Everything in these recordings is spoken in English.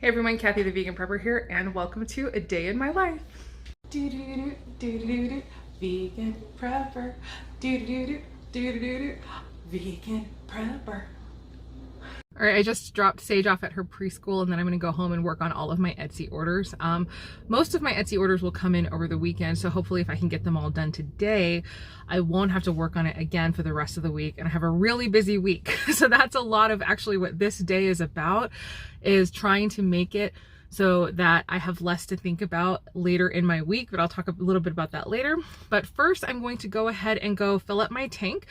Hey everyone, Kathy the Vegan Prepper here, and welcome to A Day in My Life. Do-do-do, do-do-do-do, vegan prepper. Do-do-do-do, do-do-do-do, vegan prepper. All right, I just dropped Sage off at her preschool, and then I'm gonna go home and work on all of my Etsy orders. Most of my Etsy orders will come in over the weekend, so hopefully if I can get them all done today, I won't have to work on it again for the rest of the week, and I have a really busy week. So that's a lot of actually what this day is about, is trying to make it so that I have less to think about later in my week, but I'll talk a little bit about that later. But first, I'm going to go ahead and go fill up my tank.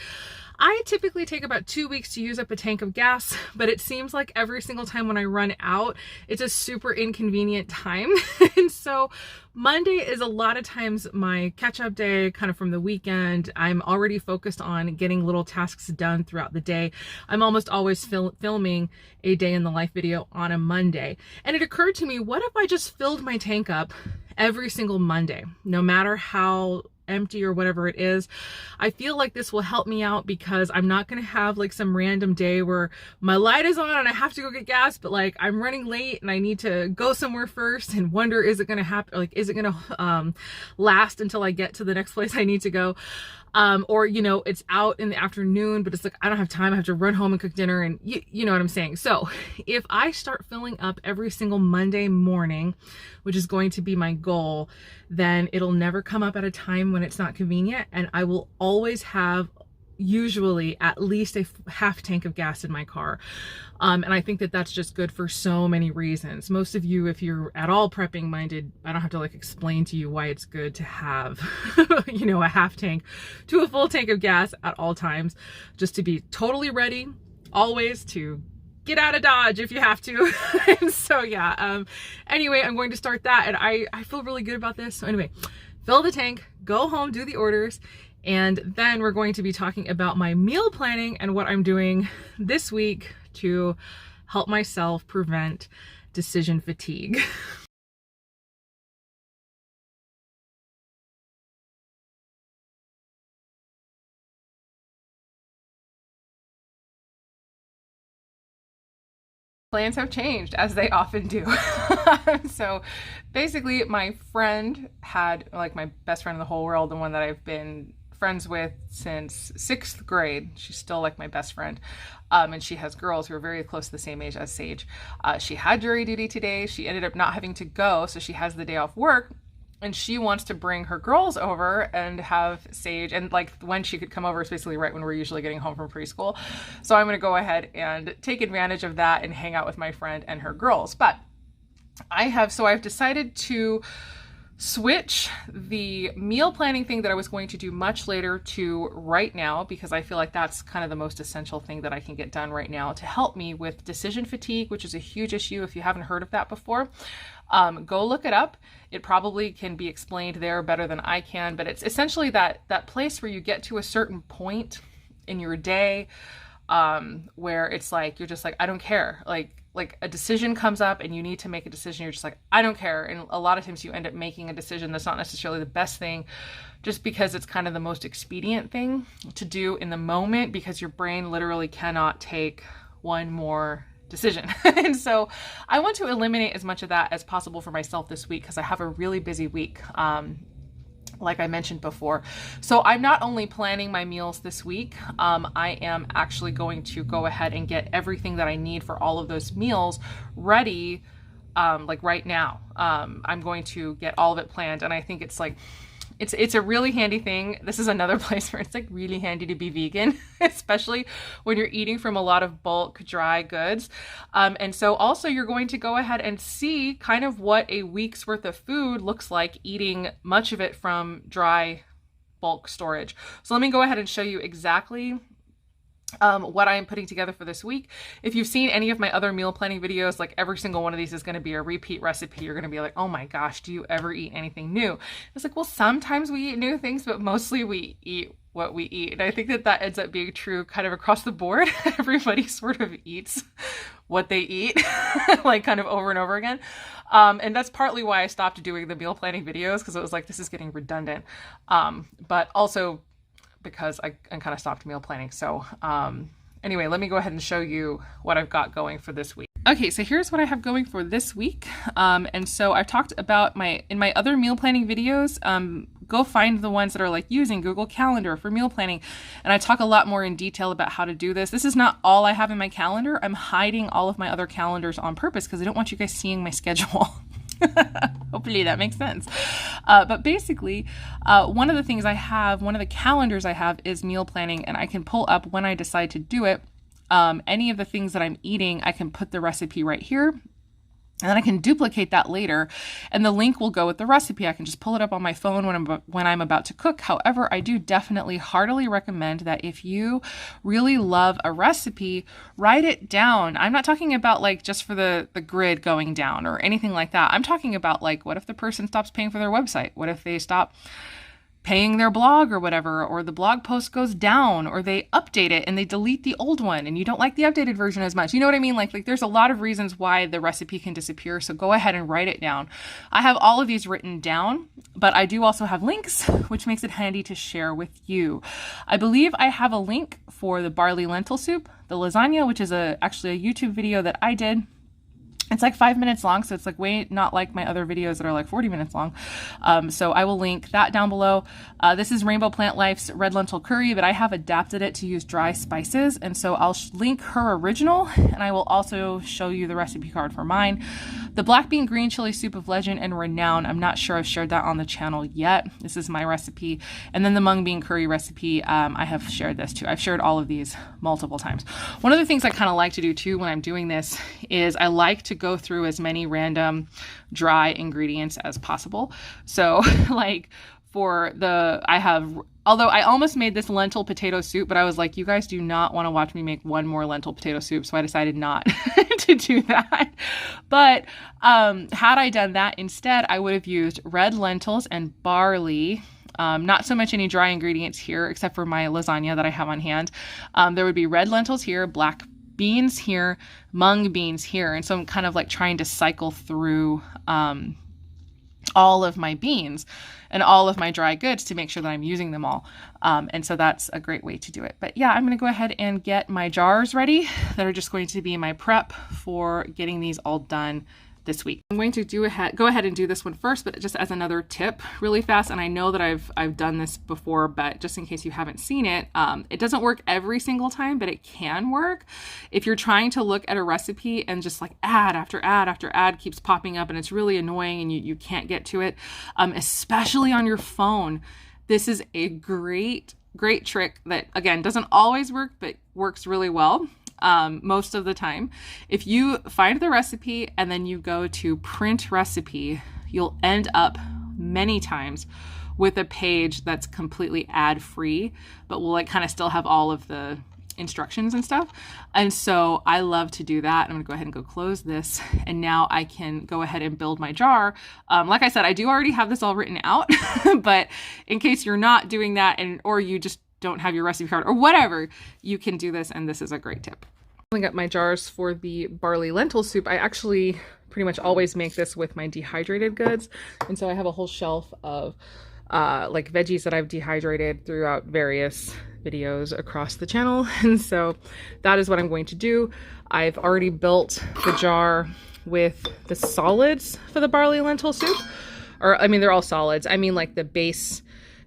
I typically take about 2 weeks to use up a tank of gas, but it seems like every single time when I run out, it's a super inconvenient time. And so Monday is a lot of times my catch-up day, kind of from the weekend. I'm already focused on getting little tasks done throughout the day. I'm almost always filming a day in the life video on a Monday. And it occurred to me, what if I just filled my tank up every single Monday, no matter how empty or whatever it is? I feel like this will help me out because I'm not going to have like some random day where my light is on and I have to go get gas, but like I'm running late and I need to go somewhere first and wonder, is it going to happen? Like, is it going to last until I get to the next place I need to go? Or, you know, it's out in the afternoon, but it's like, I don't have time. I have to run home and cook dinner, and you know what I'm saying? So if I start filling up every single Monday morning, which is going to be my goal, then it'll never come up at a time when it's not convenient. And I will always have usually at least a half tank of gas in my car. And I think that that's just good for so many reasons. Most of you, if you're at all prepping minded, I don't have to like explain to you why it's good to have, you know, a half tank to a full tank of gas at all times, just to be totally ready, always to get out of Dodge if you have to. And so, yeah, anyway, I'm going to start that, and I feel really good about this. So anyway, fill the tank, go home, do the orders, and then we're going to be talking about my meal planning and what I'm doing this week to help myself prevent decision fatigue. Plans have changed, as they often do. So basically my friend had, like, my best friend in the whole world, the one that I've been friends with since 6th grade. She's still like my best friend. And she has girls who are very close to the same age as Sage. She had jury duty today. She ended up not having to go, so she has the day off work. And she wants to bring her girls over and have Sage, and like when she could come over is basically right when we're usually getting home from preschool. So I'm gonna go ahead and take advantage of that and hang out with my friend and her girls. But I've decided to switch the meal planning thing that I was going to do much later to right now, because I feel like that's kind of the most essential thing that I can get done right now to help me with decision fatigue, which is a huge issue. If you haven't heard of that before, go look it up. It probably can be explained there better than I can, but it's essentially that place where you get to a certain point in your day where it's like, you're just like, I don't care. Like a decision comes up and you need to make a decision. You're just like, I don't care. And a lot of times you end up making a decision that's not necessarily the best thing, just because it's kind of the most expedient thing to do in the moment, because your brain literally cannot take one more decision. And so I want to eliminate as much of that as possible for myself this week, because I have a really busy week. Like I mentioned before. So I'm not only planning my meals this week, I am actually going to go ahead and get everything that I need for all of those meals ready, like right now. I'm going to get all of it planned, and I think it's like, it's a really handy thing. This is another place where it's like really handy to be vegan, especially when you're eating from a lot of bulk dry goods. And so also you're going to go ahead and see kind of what a week's worth of food looks like, eating much of it from dry bulk storage. So let me go ahead and show you exactly what I am putting together for this week. If you've seen any of my other meal planning videos, like every single one of these is going to be a repeat recipe. You're going to be like, oh my gosh, do you ever eat anything new? It's like, well, sometimes we eat new things, but mostly we eat what we eat. And I think that ends up being true kind of across the board. Everybody sort of eats what they eat, like kind of over and over again. And that's partly why I stopped doing the meal planning videos, because it was like, this is getting redundant. But also because I kind of stopped meal planning. So anyway, let me go ahead and show you what I've got going for this week. Okay, so here's what I have going for this week. And so I've talked about in my other meal planning videos, go find the ones that are like using Google Calendar for meal planning. And I talk a lot more in detail about how to do this. This is not all I have in my calendar. I'm hiding all of my other calendars on purpose because I don't want you guys seeing my schedule. Hopefully that makes sense. But basically, one of the calendars I have is meal planning, and I can pull up when I decide to do it. Any of the things that I'm eating, I can put the recipe right here, and then I can duplicate that later, and the link will go with the recipe. I can just pull it up on my phone when I'm about to cook. However, I do definitely heartily recommend that if you really love a recipe, write it down. I'm not talking about like just for the grid going down or anything like that. I'm talking about like, what if the person stops paying for their website? What if they stop paying their blog or whatever, or the blog post goes down, or they update it and they delete the old one and you don't like the updated version as much? You know what I mean? Like there's a lot of reasons why the recipe can disappear. So go ahead and write it down. I have all of these written down, but I do also have links, which makes it handy to share with you. I believe I have a link for the barley lentil soup, the lasagna, which is actually a YouTube video that I did. It's like 5 minutes long, so it's like way not like my other videos that are like 40 minutes long. So I will link that down below. This is Rainbow Plant Life's red lentil curry, but I have adapted it to use dry spices. And so I'll link her original, and I will also show you the recipe card for mine. The black bean green chili soup of legend and renown, I'm not sure I've shared that on the channel yet. This is my recipe. And then the mung bean curry recipe, I have shared this too. I've shared all of these multiple times. One of the things I kind of like to do too when I'm doing this is I like to go through as many random dry ingredients as possible. So like although I almost made this lentil potato soup, but I was like, you guys do not want to watch me make one more lentil potato soup. So I decided not to do that. But had I done that instead, I would have used red lentils and barley. Not so much any dry ingredients here, except for my lasagna that I have on hand. There would be red lentils here, black beans here, mung beans here. And so I'm kind of like trying to cycle through all of my beans and all of my dry goods to make sure that I'm using them all. And so that's a great way to do it. But yeah, I'm going to go ahead and get my jars ready that are just going to be my prep for getting these all done this week. I'm going to go ahead and do this one first, but just as another tip really fast. And I know that I've done this before, but just in case you haven't seen it, it doesn't work every single time, but it can work. If you're trying to look at a recipe and just like ad after ad after ad keeps popping up and it's really annoying and you can't get to it, especially on your phone, this is a great trick that again, doesn't always work, but works really well. Most of the time. If you find the recipe and then you go to print recipe, you'll end up many times with a page that's completely ad free, but will like kind of still have all of the instructions and stuff. And so I love to do that. I'm gonna go ahead and go close this. And now I can go ahead and build my jar. Like I said, I do already have this all written out, but in case you're not doing that or you just don't have your recipe card or whatever, you can do this, and this is a great tip. Filling up my jars for the barley lentil soup. I actually pretty much always make this with my dehydrated goods, and so I have a whole shelf of like veggies that I've dehydrated throughout various videos across the channel, and so that is what I'm going to do. I've already built the jar with the solids for the barley lentil soup, or I mean they're all solids. I mean like the base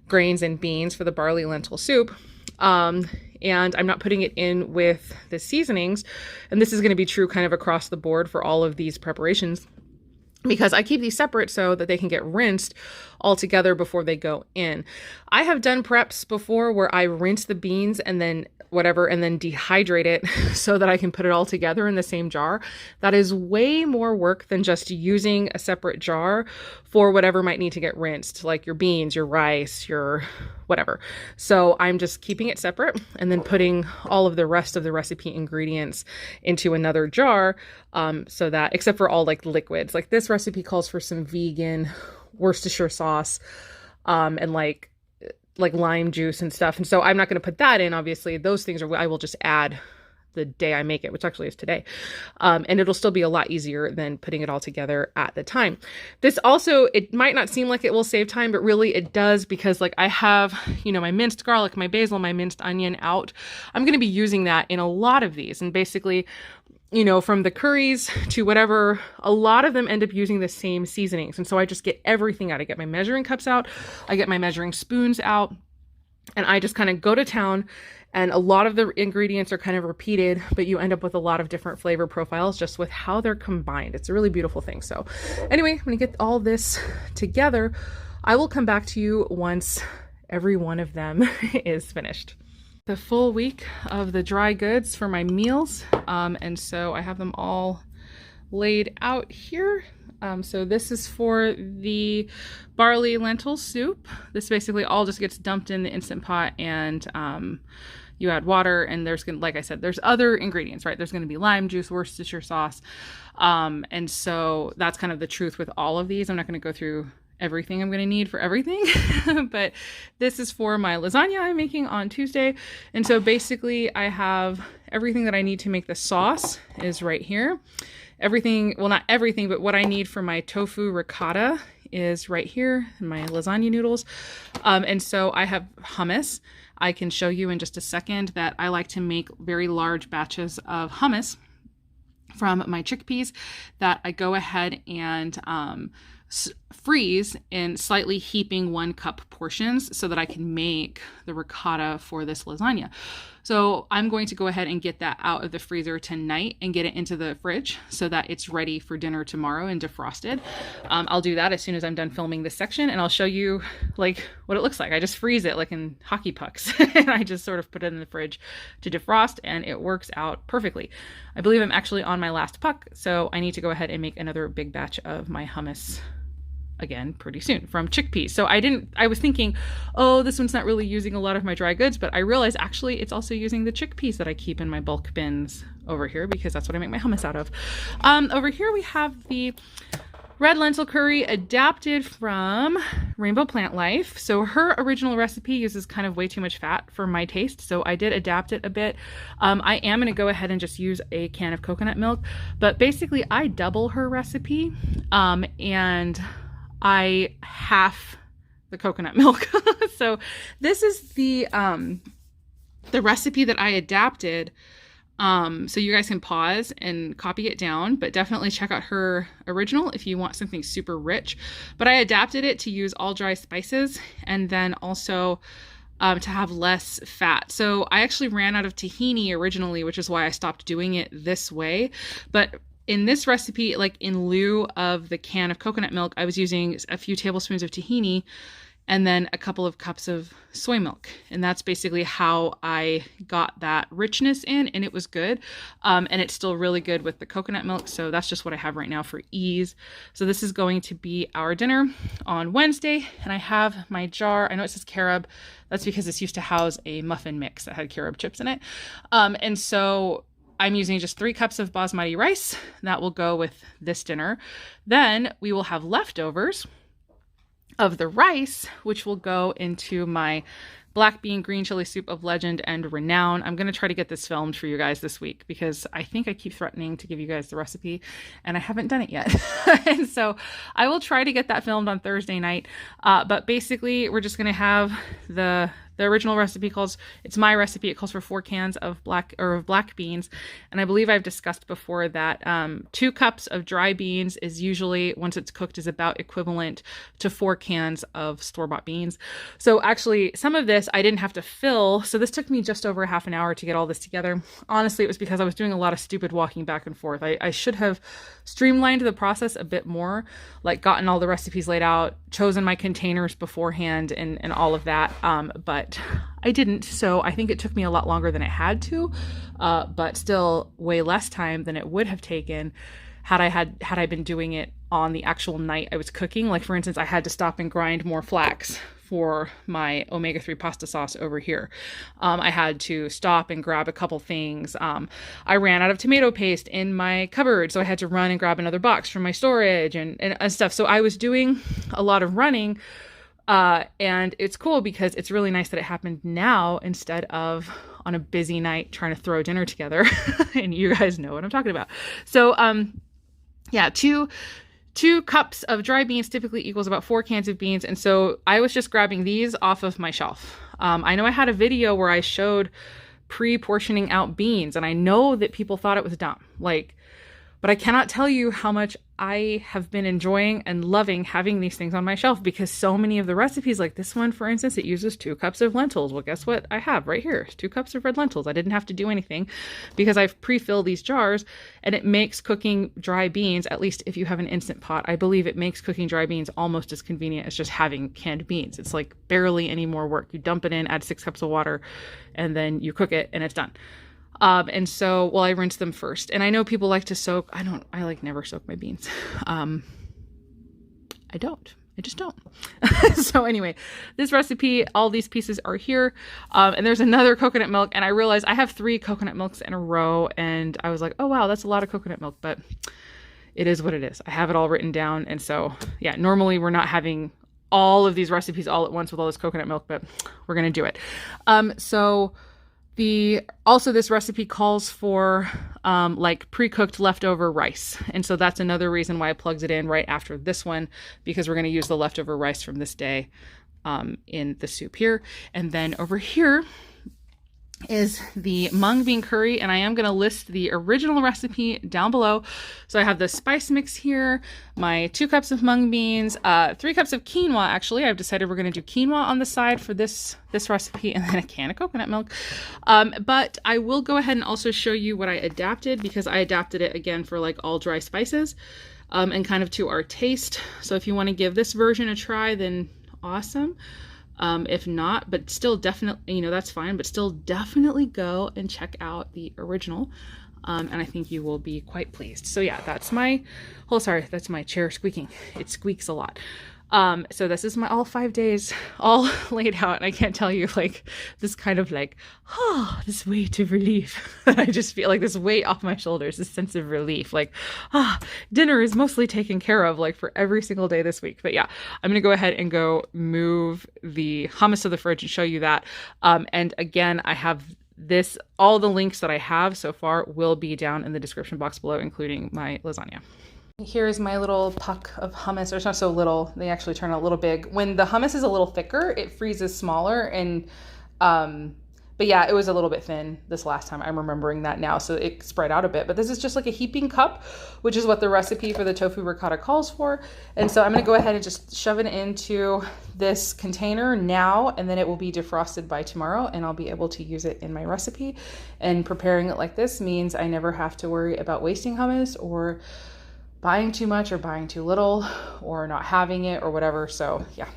grains and beans for the barley lentil soup. And I'm not putting it in with the seasonings. And this is going to be true kind of across the board for all of these preparations, because I keep these separate so that they can get rinsed all together before they go in. I have done preps before where I rinse the beans and then dehydrate it so that I can put it all together in the same jar. That is way more work than just using a separate jar for whatever might need to get rinsed, like your beans, your rice, your whatever. So I'm just keeping it separate and then putting all of the rest of the recipe ingredients into another jar, so that, except for all like liquids, like this recipe calls for some vegan Worcestershire sauce, and like lime juice and stuff. And so I'm not going to put that in, obviously. Those things I will just add the day I make it, which actually is today. And it'll still be a lot easier than putting it all together at the time. This also, it might not seem like it will save time, but really it does, because like I have, my minced garlic, my basil, my minced onion out. I'm going to be using that in a lot of these. And basically you know, from the curries to whatever, a lot of them end up using the same seasonings. And so I just get everything out. I get my measuring cups out, I get my measuring spoons out, and I just kind of go to town. And a lot of the ingredients are kind of repeated, but you end up with a lot of different flavor profiles just with how they're combined. It's a really beautiful thing. So anyway, I'm gonna get all this together. I will come back to you once every one of them is finished. The full week of the dry goods for my meals. And so I have them all laid out here. So this is for the barley lentil soup. This basically all just gets dumped in the Instant Pot, and you add water, and there's gonna, like I said, there's other ingredients, right? There's gonna be lime juice, Worcestershire sauce. And so that's kind of the truth with all of these. I'm not gonna go through everything I'm going to need for everything, but this is for my lasagna I'm making on Tuesday. And so basically I have everything that I need to make the sauce is right here. Everything, well, not everything, but what I need for my tofu ricotta is right here in my lasagna noodles. And so I have hummus. I can show you in just a second that I like to make very large batches of hummus from my chickpeas that I go ahead and freeze in slightly heaping 1 cup portions so that I can make the ricotta for this lasagna. So I'm going to go ahead and get that out of the freezer tonight and get it into the fridge so that it's ready for dinner tomorrow and defrosted. I'll do that as soon as I'm done filming this section, and I'll show you like what it looks like. I just freeze it like in hockey pucks and I just sort of put it in the fridge to defrost, and it works out perfectly. I believe I'm actually on my last puck, so I need to go ahead and make another big batch of my hummus again pretty soon from chickpeas. So I was thinking, oh, this one's not really using a lot of my dry goods, but I realized actually it's also using the chickpeas that I keep in my bulk bins over here because that's what I make my hummus out of. Over here we have the red lentil curry adapted from Rainbow Plant Life. So her original recipe uses kind of way too much fat for my taste, so I did adapt it a bit. I am going to go ahead and just use a can of coconut milk, but basically I double her recipe and I half the coconut milk. So this is the recipe that I adapted. So you guys can pause and copy it down, but definitely check out her original if you want something super rich. But I adapted it to use all dry spices and then also to have less fat. So I actually ran out of tahini originally, which is why I stopped doing it this way. But in this recipe, like in lieu of the can of coconut milk, I was using a few tablespoons of tahini and then a couple of cups of soy milk. And that's basically how I got that richness in, and it was good. And it's still really good with the coconut milk. So that's just what I have right now for ease. So this is going to be our dinner on Wednesday. And I have my jar. I know it says carob. That's because this used to house a muffin mix that had carob chips in it. And so I'm using just 3 cups of basmati rice. That will go with this dinner. Then we will have leftovers of the rice, which will go into my black bean green chili soup of legend and renown. I'm going to try to get this filmed for you guys this week because I think I keep threatening to give you guys the recipe and I haven't done it yet. And so I will try to get that filmed on Thursday night. But basically we're just going to have the original recipe it's my recipe. It calls for 4 cans of black beans. And I believe I've discussed before that 2 cups of dry beans is usually, once it's cooked, is about equivalent to 4 cans of store-bought beans. So actually some of this I didn't have to fill. So this took me just over half an hour to get all this together. Honestly, it was because I was doing a lot of stupid walking back and forth. I should have streamlined the process a bit more, like gotten all the recipes laid out, chosen my containers beforehand and all of that. But I didn't, so I think it took me a lot longer than it had to, but still way less time than it would have taken had I been doing it on the actual night I was cooking. Like for instance, I had to stop and grind more flax for my omega-3 pasta sauce over here. I had to stop and grab a couple things. I ran out of tomato paste in my cupboard, so I had to run and grab another box from my storage and stuff. So I was doing a lot of running. And it's cool because it's really nice that it happened now instead of on a busy night trying to throw dinner together. And you guys know what I'm talking about. So, yeah, 2 cups of dry beans typically equals about 4 cans of beans. And so I was just grabbing these off of my shelf. I know I had a video where I showed pre-portioning out beans. And I know that people thought it was dumb, like, but I cannot tell you how much I have been enjoying and loving having these things on my shelf, because so many of the recipes, like this one, for instance, it uses 2 cups of lentils. Well, guess what I have right here? 2 cups of red lentils. I didn't have to do anything because I've pre-filled these jars, and it makes cooking dry beans, at least if you have an Instant Pot, I believe it makes cooking dry beans almost as convenient as just having canned beans. It's like barely any more work. You dump it in, add 6 cups of water, and then you cook it and it's done. And so, well, I rinse them first, and I know people like to soak. I like never soak my beans. I just don't. So anyway, this recipe, all these pieces are here. And there's another coconut milk, and I realized I have 3 coconut milks in a row, and I was like, oh wow, that's a lot of coconut milk, but it is what it is. I have it all written down. And so yeah, normally we're not having all of these recipes all at once with all this coconut milk, but we're going to do it. Also this recipe calls for like pre-cooked leftover rice. And so that's another reason why I plugged it in right after this one, because we're going to use the leftover rice from this day in the soup here. And then over here is the mung bean curry, and I am going to list the original recipe down below. So I have the spice mix here, my 2 cups of mung beans, 3 cups of quinoa. Actually, I've decided we're going to do quinoa on the side for this recipe, and then a can of coconut milk. But I will go ahead and also show you what I adapted, because I adapted it again for like all dry spices and kind of to our taste. So if you want to give this version a try, then awesome. If not, but still definitely, that's fine, but still definitely go and check out the original. And I think you will be quite pleased. So yeah, that's my chair squeaking. It squeaks a lot. So this is my all 5 days all laid out. And I can't tell you, like, this kind of like, this weight of relief. I just feel like this weight off my shoulders, this sense of relief, like, dinner is mostly taken care of, like, for every single day this week. But yeah, I'm going to go ahead and go move the hummus to the fridge and show you that. And again, I have all the links that I have so far will be down in the description box below, including my lasagna. Here's my little puck of hummus. Or it's not so little, they actually turn out a little big. When the hummus is a little thicker, it freezes smaller. And but yeah, it was a little bit thin this last time. I'm remembering that now, so it spread out a bit. But this is just like a heaping cup, which is what the recipe for the tofu ricotta calls for. And so I'm gonna go ahead and just shove it into this container now, and then it will be defrosted by tomorrow, and I'll be able to use it in my recipe. And preparing it like this means I never have to worry about wasting hummus or buying too much or buying too little or not having it or whatever. So yeah,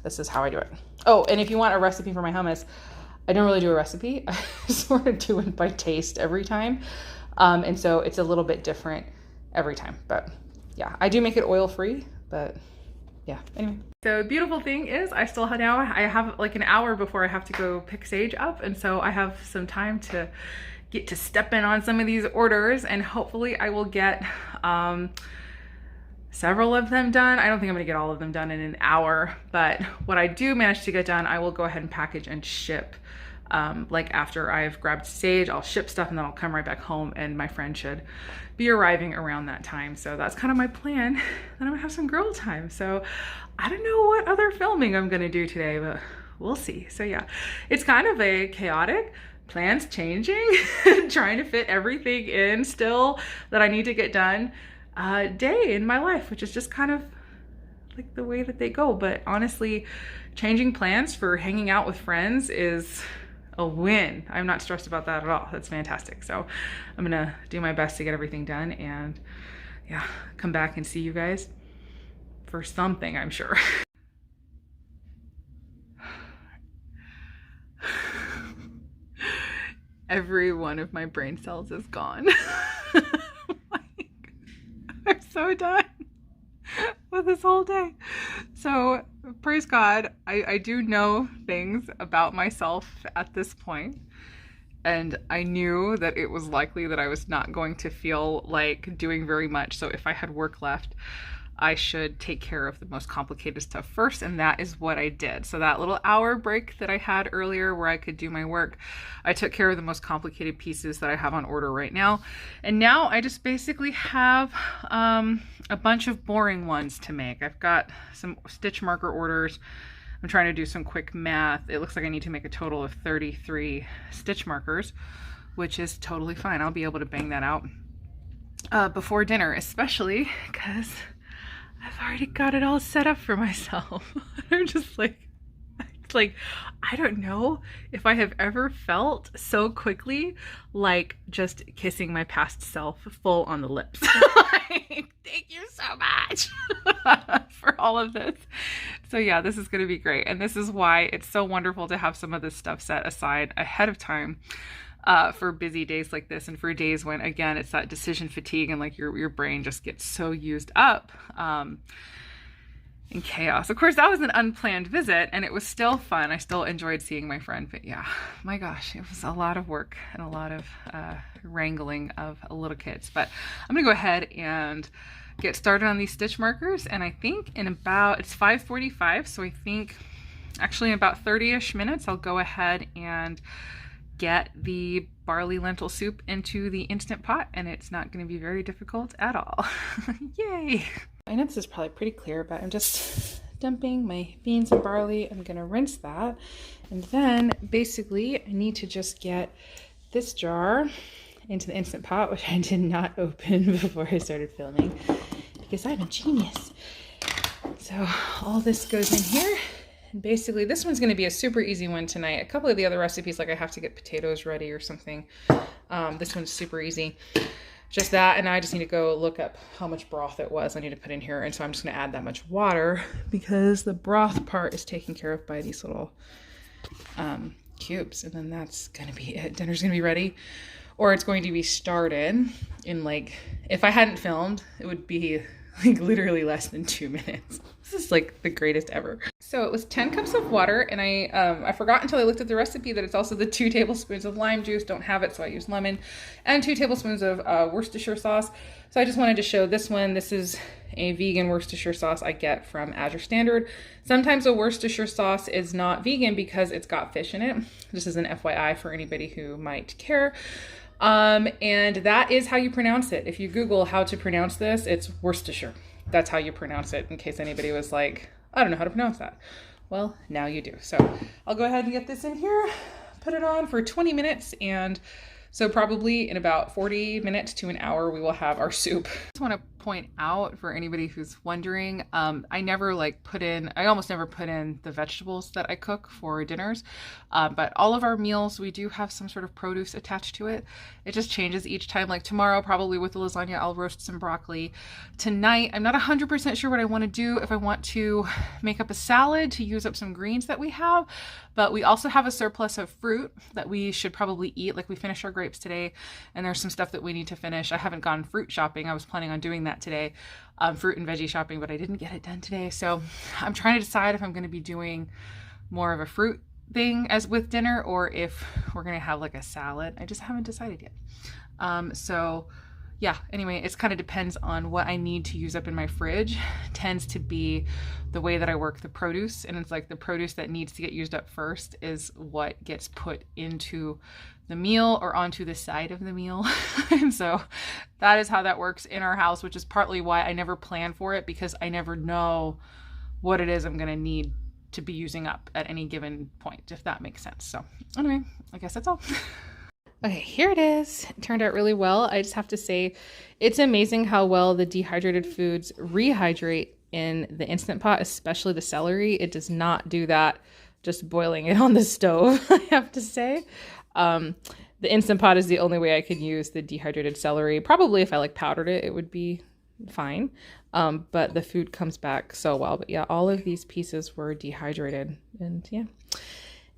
this is how I do it. Oh, and if you want a recipe for my hummus, I don't really do a recipe. I sort of do it by taste every time. And so it's a little bit different every time. But yeah, I do make it oil free, but yeah, anyway. The beautiful thing is I have like an hour before I have to go pick Sage up. And so I have some time to get to step in on some of these orders, and hopefully I will get several of them done. I don't think I'm gonna get all of them done in an hour, but what I do manage to get done, I will go ahead and package and ship. Like after I've grabbed Sage, I'll ship stuff and then I'll come right back home, and my friend should be arriving around that time. So that's kind of my plan. Then I'm gonna have some girl time. So I don't know what other filming I'm gonna do today, but we'll see. So yeah, it's kind of a chaotic, plans changing, trying to fit everything in still that I need to get done day in my life, which is just kind of like the way that they go. But honestly, changing plans for hanging out with friends is a win. I'm not stressed about that at all. That's fantastic. So I'm gonna do my best to get everything done, and yeah, come back and see you guys for something, I'm sure. Every one of my brain cells is gone. I'm so done with this whole day. So praise God, I do know things about myself at this point, and I knew that it was likely that I was not going to feel like doing very much. So if I had work left, I should take care of the most complicated stuff first, and that is what I did. So that little hour break that I had earlier where I could do my work, I took care of the most complicated pieces that I have on order right now. And now I just basically have a bunch of boring ones to make. I've got some stitch marker orders. I'm trying to do some quick math. It looks like I need to make a total of 33 stitch markers, which is totally fine. I'll be able to bang that out before dinner, especially because I've already got it all set up for myself. I'm just like, I don't know if I have ever felt so quickly like just kissing my past self full on the lips. Like, thank you so much for all of this. So yeah, this is going to be great. And this is why it's so wonderful to have some of this stuff set aside ahead of time for busy days like this, and for days when, again, it's that decision fatigue and like your brain just gets so used up in chaos. Of course, that was an unplanned visit and it was still fun. I still enjoyed seeing my friend, but yeah, my gosh, it was a lot of work and a lot of wrangling of little kids. But I'm gonna go ahead and get started on these stitch markers, and I think in about, it's 5:45, so I think actually in about 30-ish minutes I'll go ahead and get the barley lentil soup into the Instant Pot, and it's not going to be very difficult at all. Yay! I know this is probably pretty clear, but I'm just dumping my beans and barley. I'm going to rinse that, and then basically I need to just get this jar into the Instant Pot, which I did not open before I started filming because I'm a genius. So all this goes in here. Basically, this one's going to be a super easy one tonight. A couple of the other recipes, like I have to get potatoes ready or something. This one's super easy. Just that, and I just need to go look up how much broth it was I need to put in here. And so I'm just going to add that much water because the broth part is taken care of by these little cubes. And then that's going to be it. Dinner's going to be ready, or it's going to be started in, like, if I hadn't filmed, it would be like literally less than 2 minutes. This is like the greatest ever. So it was 10 cups of water, and I forgot until I looked at the recipe that it's also the 2 tablespoons of lime juice. Don't have it, so I use lemon, and 2 tablespoons of Worcestershire sauce. So I just wanted to show this one. This is a vegan Worcestershire sauce I get from Azure Standard. Sometimes a Worcestershire sauce is not vegan because it's got fish in it. This is an FYI for anybody who might care. And that is how you pronounce it. If you Google how to pronounce this, it's Worcestershire. That's how you pronounce it, in case anybody was like, I don't know how to pronounce that. Well, now you do. So I'll go ahead and get this in here, put it on for 20 minutes. And so probably in about 40 minutes to an hour, we will have our soup. I just want to point out for anybody who's wondering, I almost never put in the vegetables that I cook for dinners, but all of our meals, we do have some sort of produce attached to it. It just changes each time. Like tomorrow, probably with the lasagna, I'll roast some broccoli. Tonight, I'm not 100% sure what I want to do, if I want to make up a salad to use up some greens that we have, but we also have a surplus of fruit that we should probably eat. Like we finished our grapes today, and there's some stuff that we need to finish. I haven't gone fruit shopping. I was planning on doing that today, fruit and veggie shopping, but I didn't get it done today. So I'm trying to decide if I'm going to be doing more of a fruit thing as with dinner, or if we're going to have like a salad. I just haven't decided yet. So yeah, anyway, it kind of depends on what I need to use up in my fridge. Tends to be the way that I work the produce, and it's like the produce that needs to get used up first is what gets put into the meal or onto the side of the meal. And so that is how that works in our house, which is partly why I never plan for it, because I never know what it is I'm going to need to be using up at any given point, if that makes sense. So anyway, I guess that's all. Okay, here it is. It turned out really well. I just have to say, it's amazing how well the dehydrated foods rehydrate in the Instant Pot, especially the celery. It does not do that just boiling it on the stove, I have to say. The Instant Pot is the only way I could use the dehydrated celery. Probably if I like powdered it, it would be fine. But the food comes back so well. But yeah, all of these pieces were dehydrated, and yeah.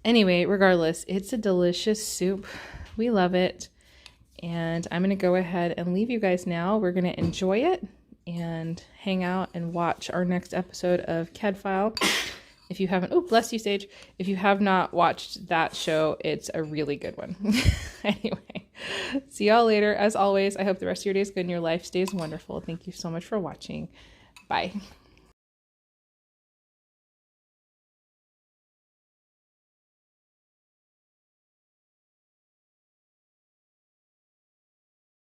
Anyway, regardless, it's a delicious soup. We love it. And I'm going to go ahead and leave you guys now. We're going to enjoy it and hang out and watch our next episode of Cadfile. If you haven't, oh, bless you, Sage. If you have not watched that show, it's a really good one. Anyway, see y'all later. As always, I hope the rest of your day is good and your life stays wonderful. Thank you so much for watching. Bye.